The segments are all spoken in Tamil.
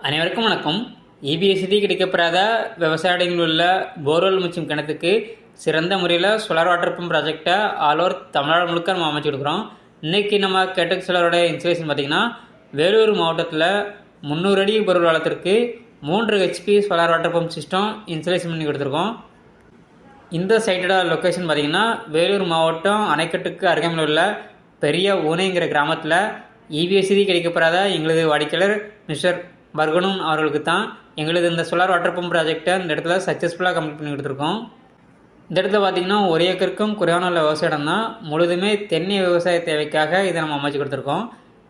அனைவருக்கும் வணக்கம். இபிஎஸ்சி கிடைக்கப்பெறாத விவசாயிகளில் உள்ள போர்வெல் முச்சும் கிணத்துக்கு சிறந்த முறையில் சோலார் வாட்டர் பம்ப் ப்ராஜெக்டை ஆல் ஓவர் தமிழ்நாடு முழுக்க நம்ம அமைச்சு கொடுக்குறோம். இன்றைக்கி நம்ம கேட்டக் சோலாரோட இன்ஸ்டலேஷன் பார்த்திங்கன்னா வேலூர் மாவட்டத்தில் 300 அடி போர்வெல் வளத்திற்கு 3 HP solar water pump system installation பண்ணி கொடுத்துருக்கோம். இந்த சைட்டோட லொக்கேஷன் பார்த்திங்கன்னா வேலூர் மாவட்டம் அணைக்கட்டுக்கு அருகாமையில் உள்ள பெரிய ஊனைங்கிற கிராமத்தில் இபிஎஸ்சி கிடைக்கப்பெறாத எங்களது வாடிக்கையாளர் மிஸ்டர் பர்கனும் அவர்களுக்கு தான் எங்களது இந்த சோலார் வாட்டர் பம்ப் ப்ராஜெக்டை இந்த இடத்துல சக்ஸஸ்ஃபுல்லாக கம்ப்ளீட் பண்ணி கொடுத்துருக்கோம். இந்த இடத்துல பார்த்திங்கன்னா 1 ஏக்கருக்கும் குறைவான உள்ள விவசாய இடம் தான். முழுதுமே தென்னை விவசாய தேவைக்காக இதை நம்ம அமைச்சு கொடுத்துருக்கோம்.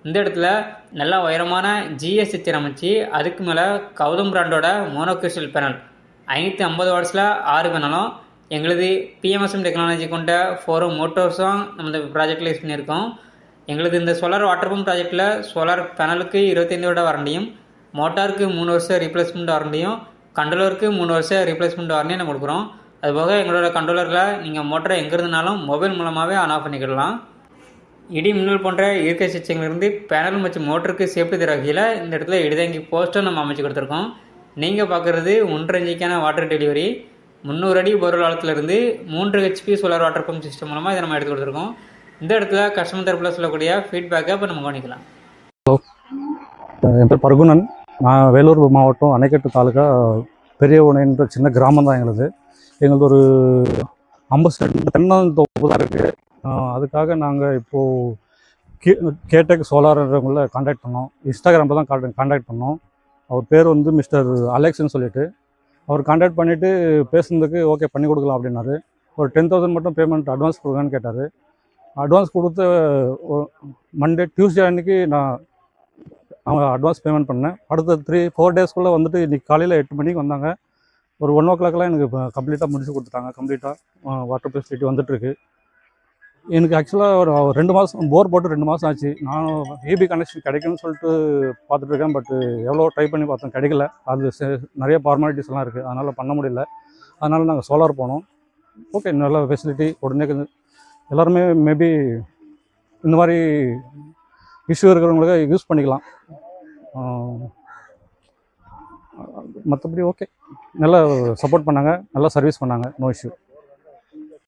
இந்த இடத்துல நல்லா உயரமான ஜிஎஸ் சிச்சர் அமைச்சு அதுக்கு மேலே கௌதம் பிராண்டோட மோனோகிறிஸ்டல் பேனல் 550 வாட்ஸில் 6 பேனலும் எங்களது பிஎம்எஸ்எம் டெக்னாலஜி கொண்ட 4 மோட்டர்ஸும் நம்ம இந்த ப்ராஜெக்டில் யூஸ் பண்ணியிருக்கோம். எங்களது இந்த சோலார் வாட்டர் பம்ப் ப்ராஜெக்டில் சோலார் பேனலுக்கு 25 வருட வாரண்டியும், மோட்டாருக்கு 3 வருஷம் ரீப்ளேஸ்மெண்ட் வாரண்டியும், கண்ட்ரோலருக்கு 3 வருஷம் ரீப்ளேஸ்மெண்ட் வாரண்டியும் நம்ம கொடுக்குறோம். அதுபோக எங்களோட கண்ட்ரோலரில் நீங்கள் மோட்டரை எங்கே இருந்தாலும் மொபைல் மூலமாகவே ஆன் ஆஃப் பண்ணிக்கிடலாம். இடி மின்னல் போன்ற இயற்கை சிகிச்சைகளிலிருந்து பேனல் மற்றும் மோட்டருக்கு சேஃப்டி தர வகையில் இந்த இடத்துல இடிதாங்கி போஸ்ட்டும் நம்ம அமைச்சு கொடுத்துருக்கோம். நீங்கள் பார்க்குறது 1.5 இன்ச்சுக்கான வாட்டர் டெலிவரி 300 அடி போர்வெல் ஆழத்திலிருந்து 3 HP solar water pump system மூலமாக இதை நம்ம எடுத்து கொடுத்துருக்கோம். இந்த இடத்துல கஸ்டமர் தரப்பில் சொல்லக்கூடிய ஃபீட்பேக்கை இப்போ நம்ம கவனிக்கலாம். என் பேர் பர்குணன். நான் வேலூர் மாவட்டம் அணைக்கட்டு தாலுக்கா பெரிய ஊனைன்ற சின்ன கிராமம் தான் எங்களது ஒரு 50 தென்னந்தோப்பு தான் இருக்குது. அதுக்காக நாங்கள் இப்போது கேடெக் சோலார்ன்றவங்கள காண்டாக்ட் பண்ணோம். இன்ஸ்டாகிராமில் தான் காண்டாக்ட் பண்ணோம். அவர் பேர் வந்து மிஸ்டர் அலெக்ஸ்ன்னு சொல்லிட்டு. அவர் காண்டாக்ட் பண்ணிவிட்டு பேசுனதுக்கு ஓகே பண்ணி கொடுக்கலாம் அப்படின்னாரு. ஒரு 10,000 மட்டும் பேமெண்ட் அட்வான்ஸ் கொடுங்கன்னு கேட்டார். அட்வான்ஸ் கொடுத்த மண்டே டியூஸ்டே அன்றைக்கி நான் அவங்க அட்வான்ஸ் பேமெண்ட் பண்ணேன். அடுத்த 3-4 டேஸ்க்குள்ளே வந்துட்டு இன்றைக்கி காலையில் 8 மணிக்கு வந்தாங்க. ஒரு 1 o'clock எனக்கு இப்போ கம்ப்ளீட்டாக முடிச்சு கொடுத்துட்டாங்க. கம்ப்ளீட்டாக வாட்டர் ஃபெசிலிட்டி வந்துட்டுருக்கு. எனக்கு ஆக்சுவலாக ஒரு 2 மாதம் போர் போட்டு 2 மாதம் ஆச்சு. நானும் ஏபி கனெக்ஷன் கிடைக்கும்னு சொல்லிட்டு பார்த்துட்ருக்கேன். பட்டு எவ்வளோ ட்ரை பண்ணி பார்த்தோம், கிடைக்கல. அது நிறைய ஃபார்மாலிட்டிஸ்லாம் இருக்குது, அதனால் பண்ண முடியல. அதனால் நாங்கள் சோலார் போனோம். ஓகே, நல்ல ஃபெசிலிட்டி. உடனே எல்லாருமே மேபி இந்த மாதிரி இஷ்யூ இருக்கிறவங்களுக்கு யூஸ் பண்ணிக்கலாம். மற்றபடி ஓகே, நல்லா சப்போர்ட் பண்ணாங்க, நல்லா சர்வீஸ் பண்ணாங்க, நோ இஷ்யூ.